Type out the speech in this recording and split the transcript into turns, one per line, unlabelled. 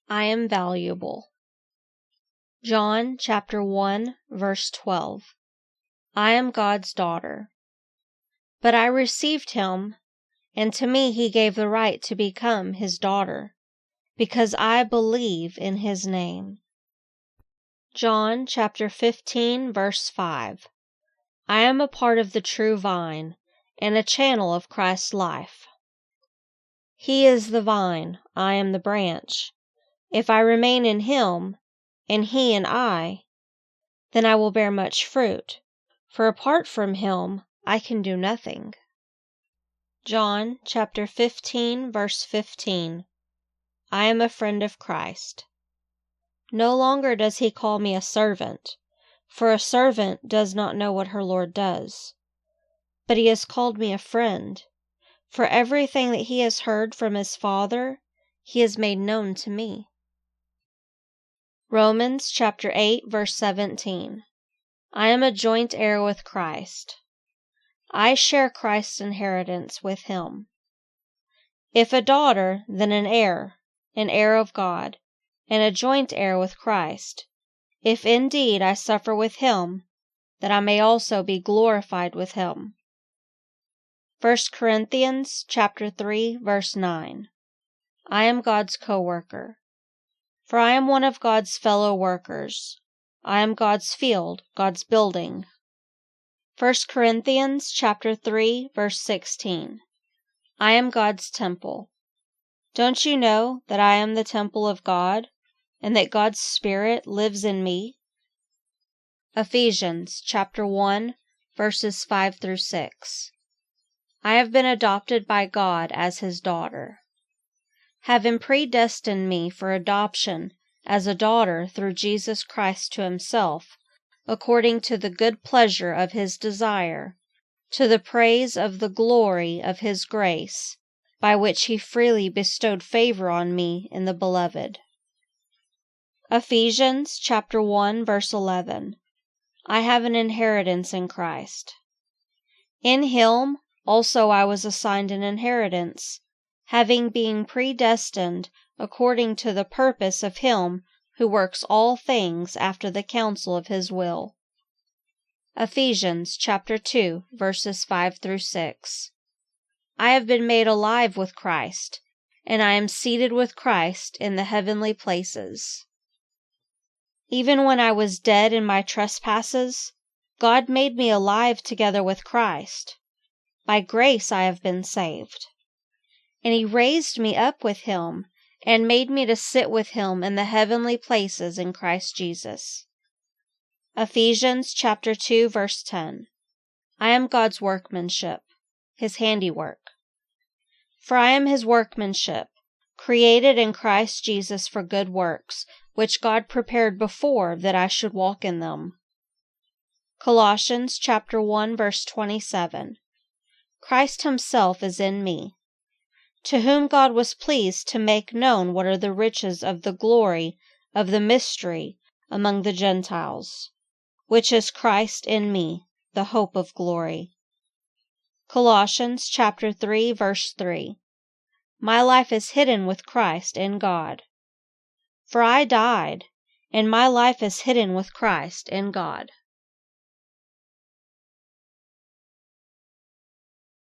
I am valuable. John chapter 1, verse 12. I am God's daughter. But I received him, and to me he gave the right to become his daughter, because I believe in his name. John chapter 15, verse 5. I am a part of the true vine, and a channel of Christ's life. He is the vine, I am the branch. If I remain in him, and he in I, then I will bear much fruit, for apart from him I can do nothing. John chapter 15, verse 15. I am a friend of Christ. No longer does he call me a servant, for a servant does not know what her Lord does. But he has called me a friend, for everything that he has heard from his Father, he has made known to me. Romans chapter 8, verse 17. I am a joint heir with Christ. I share Christ's inheritance with him. If a daughter, then an heir of God, and a joint heir with Christ, if indeed I suffer with him, that I may also be glorified with him. 1 Corinthians chapter 3, verse 9. I am God's co-worker. For I am one of God's fellow workers. I am God's field, God's building. 1 Corinthians chapter 3, verse 16. I am God's temple. Don't you know that I am the temple of God, and that God's Spirit lives in me? Ephesians chapter 1, verses 5 through 6. I have been adopted by God as his daughter, having predestined me for adoption as a daughter through Jesus Christ to himself, according to the good pleasure of his desire, to the praise of the glory of his grace, by which he freely bestowed favor on me in the Beloved. Ephesians chapter 1, verse 11. I have an inheritance in Christ. In him also I was assigned an inheritance, having been predestined according to the purpose of him who works all things after the counsel of his will. Ephesians chapter 2, verses 5 through 6. I have been made alive with Christ, and I am seated with Christ in the heavenly places. Even when I was dead in my trespasses, God made me alive together with Christ. By grace I have been saved. And he raised me up with him, and made me to sit with him in the heavenly places in Christ Jesus. Ephesians chapter 2, verse 10. I am God's workmanship, his handiwork. For I am his workmanship, created in Christ Jesus for good works, which God prepared before that I should walk in them. Colossians chapter 1, verse 27. Christ himself is in me, to whom God was pleased to make known what are the riches of the glory of the mystery among the Gentiles, which is Christ in me, the hope of glory. Colossians chapter 3, verse 3. My life is hidden with Christ in God. For I died, and my life is hidden with Christ in God.